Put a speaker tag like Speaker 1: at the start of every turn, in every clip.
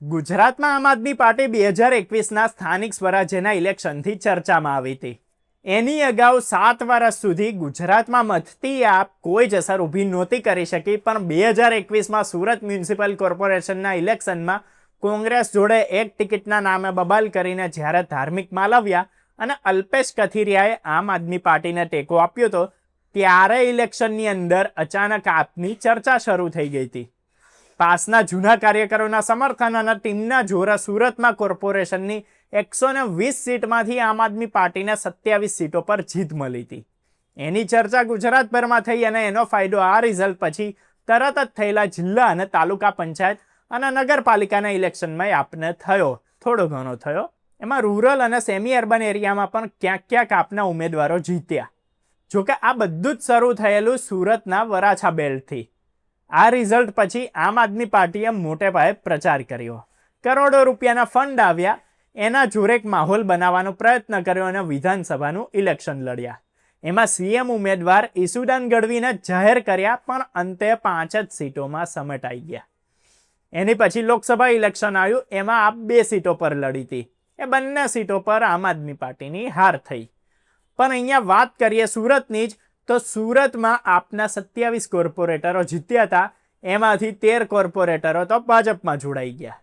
Speaker 1: ગુજરાતમાં આમ આદમી પાર્ટી 2021ના સ્થાનિક સ્વરાજ્યના ઇલેક્શનથી ચર્ચામાં આવી હતી. એની અગાઉ 7 વર્ષ સુધી ગુજરાતમાં મતથી આપ કોઈ જ અસર ઊભી નહોતી કરી શકી, પણ 2021માં સુરત મ્યુનિસિપલ કોર્પોરેશનના ઇલેક્શનમાં કોંગ્રેસ જોડે એક ટિકિટના નામે બબાલ કરીને જ્યારે ધાર્મિક માલવ્યા અને અલ્પેશ કથિરિયાએ આમ આદમી પાર્ટીને ટેકો આપ્યો હતો, ત્યારે ઇલેક્શનની અંદર અચાનક આપની ચર્ચા શરૂ થઈ ગઈ હતી. પાસના જૂના કાર્યકરોના સમર્થન અને ટીમના જોરે સુરતમાં કોર્પોરેશનની 120 સીટમાંથી આમ આદમી પાર્ટીને 27 સીટો પર જીત મળી હતી. એની ચર્ચા ગુજરાતભરમાં થઈ અને એનો ફાયદો આ રિઝલ્ટ પછી તરત જ થયેલા જિલ્લા અને તાલુકા પંચાયત અને નગરપાલિકાના ઇલેક્શનમાં આપને થયો, થોડો ઘણો થયો. એમાં રૂરલ અને સેમી અર્બન એરિયામાં પણ ક્યાંક ક્યાંક આપના ઉમેદવારો જીત્યા. જોકે આ બધું જ શરૂ થયેલું સુરતના વરાછા બેલ્ટથી. આ રિઝલ્ટ પછી આમ આદમી પાર્ટીએ મોટે પાયે પ્રચાર કર્યો, કરોડો રૂપિયાના ફંડ આવ્યા, એના જોરે એક માહોલ બનાવવાનો પ્રયત્ન કર્યો અને વિધાનસભાનું ઇલેક્શન લડ્યા. એમાં સીએમ ઉમેદવાર ઈસુદાન ગઢવીને જાહેર કર્યા, પણ અંતે 5 જ સીટોમાં સમેટાઈ ગયા. એની પછી લોકસભા ઇલેક્શન આવ્યું, એમાં આપ 2 સીટો પર લડી હતી. એ બંને સીટો પર આમ આદમી પાર્ટીની હાર થઈ. પણ અહીંયા વાત કરીએ સુરતની જ, તો સુરતમાં આપના 27 કોર્પોરેટરો જીત્યા હતા. એમાંથી 13 કોર્પોરેટરો તો ભાજપમાં જોડાઈ ગયા.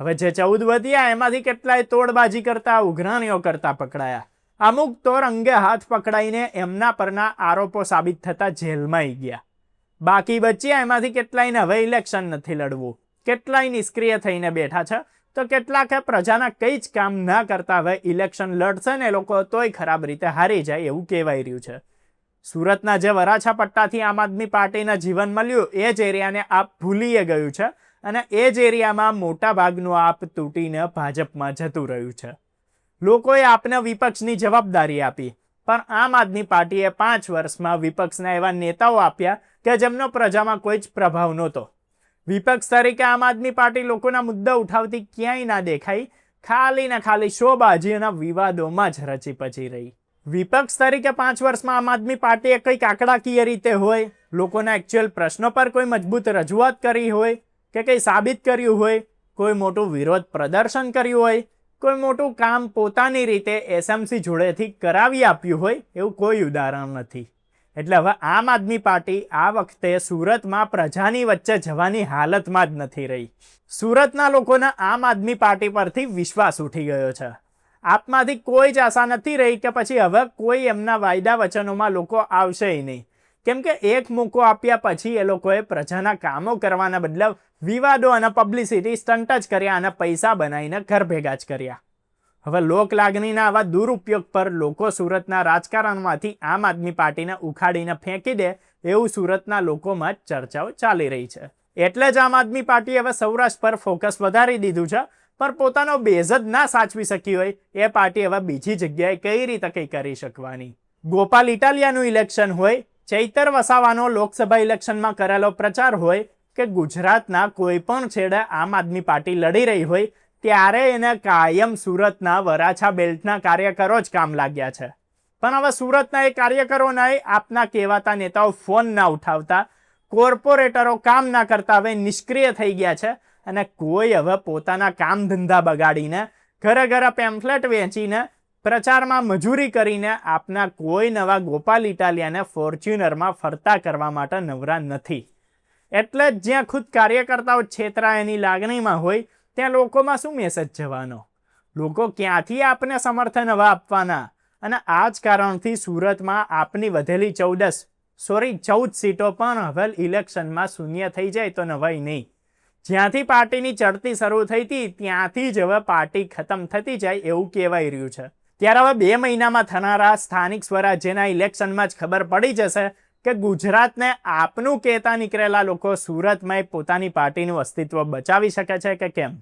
Speaker 1: હવે જે 14 વધ્યા એમાંથી કેટલાય તોડબાજી કરતા, ઉઘરાણીઓ કરતા પકડાયા. અમુક તો રંગે હાથ પકડાઈને એમના પરના આરોપો સાબિત થતા જેલમાં ગયા. બાકી બચ્યા એમાંથી કેટલાયને હવે ઇલેક્શન નથી લડવું, કેટલાય નિષ્ક્રિય થઈને બેઠા છે, તો કેટલાકે પ્રજાના કંઈ જ કામ ના કરતા હવે ઇલેક્શન લડશે ને એ લોકો તોય ખરાબ રીતે હારી જાય એવું કહેવાય રહ્યું છે. સુરતના જે વરાછા પટ્ટાથી આમ આદમી પાર્ટીને જીવન મળ્યું, એ જ એરિયાને આપ ભૂલીએ ગયું છે અને એ જ એરિયામાં મોટા ભાગનું આપ તૂટીને ભાજપમાં જતું રહ્યું છે. લોકોએ આપને વિપક્ષની જવાબદારી આપી, પણ આમ આદમી પાર્ટીએ 5 વર્ષમાં વિપક્ષના એવા નેતાઓ આપ્યા કે જેમનો પ્રજામાં કોઈ જ પ્રભાવ નહોતો. વિપક્ષ તરીકે આમ આદમી પાર્ટી લોકોના મુદ્દા ઉઠાવતી ક્યાંય ના દેખાઈ, ખાલી ને ખાલી શોબાજી અને વિવાદોમાં જ રચી પચી રહી. વિપક્ષ તરીકે 5 વર્ષમાં આમ આદમી પાર્ટીએ કંઈક આંકડાકીય રીતે હોય, લોકોના એકચ્યુઅલ પ્રશ્નો પર કોઈ મજબૂત રજૂઆત કરી હોય કે કંઈ સાબિત કર્યું હોય, કોઈ મોટું વિરોધ પ્રદર્શન કર્યું હોય, કોઈ મોટું કામ પોતાની રીતે એસએમસી જોડેથી કરાવી આપ્યું હોય, એવું કોઈ ઉદાહરણ નથી. એટલે હવે આમ આદમી પાર્ટી આ વખતે સુરતમાં પ્રજાની વચ્ચે જવાની હાલતમાં જ નથી રહી. સુરતના લોકોના આમ આદમી પાર્ટી પરથી વિશ્વાસ ઉઠી ગયો છે. આપમાંથી કોઈ જ આશા નથી રહી કે પછી હવે કોઈ એમના વાયદા વચનોમાં લોકો આવશે નહીં, કેમ કે એક મોકો આપ્યા પછી એ લોકોએ પ્રજાના કામો કરવાના બદલે વિવાદો અને પબ્લિસિટી સ્ટન્ટ જ કર્યા અને પૈસા બનાવીને ઘર ભેગા જ કર્યા. હવે લોક લાગણીના આવા દુરુપયોગ પર લોકો સુરતના રાજકારણમાંથી આમ આદમી પાર્ટીને ઉખાડીને ફેંકી દે એવું સુરતના લોકોમાં જ ચર્ચાઓ ચાલી રહી છે. એટલે જ આમ આદમી પાર્ટી હવે સૌરાષ્ટ્ર પર ફોકસ વધારી દીધું છે, પણ પોતાનો બેઝ જ ના સાચવી શકી હોય એ પાર્ટી હવે બીજી જગ્યાએ કઈ રીતે કંઈ કરી શકવાની. ગોપાલ ઇટાલિયાનું ઇલેક્શન હોય, ચૈતર વસાવાનો લોકસભા ઇલેક્શનમાં કરેલો પ્રચાર હોય કે ગુજરાતના કોઈ પણ છેડે આમ આદમી પાર્ટી લડી રહી હોય, ત્યારે એને કાયમ સુરતના વરાછા બેલ્ટના કાર્યકરો જ કામ લાગ્યા છે. પણ હવે સુરતના એ કાર્યકરોના આપના કહેવાતા નેતાઓ ફોન ના ઉઠાવતા, કોર્પોરેટરો કામ ના કરતા હવે નિષ્ક્રિય થઈ ગયા છે અને કોઈ હવે પોતાના કામ ધંધા બગાડીને, ઘરે ઘરે પેમ્ફલેટ વેચીને, પ્રચારમાં મજૂરી કરીને આપના કોઈ નવા ગોપાલ ઇટાલિયાને ફોર્ચ્યુનરમાં ફરતા કરવા માટે નવરા નથી. એટલે જ જ્યાં ખુદ કાર્યકર્તાઓ છેતરાયની લાગણીમાં હોય ત્યાં લોકોમાં શું મેસેજ જવાનો? લોકો ક્યાંથી આપને સમર્થન હવે આપવાના? અને આ જ કારણથી સુરતમાં આપની વધેલી 14 સીટો પણ હવે ઇલેક્શનમાં શૂન્ય થઈ જાય તો નવાઈ નહીં. જ્યાંથી પાર્ટીની ચડતી શરૂ થઈ હતી ત્યાંથી જ હવે પાર્ટી ખતમ થતી જાય એવું કહેવાય રહ્યું છે. ત્યારે હવે 2 મહિનામાં થનારા સ્થાનિક સ્વરાજ્યના ઇલેક્શનમાં જ ખબર પડી જશે કે ગુજરાતને આપનું કહેતા નીકળેલા લોકો સુરતમાં પોતાની પાર્ટીનું અસ્તિત્વ બચાવી શકે છે કે કેમ.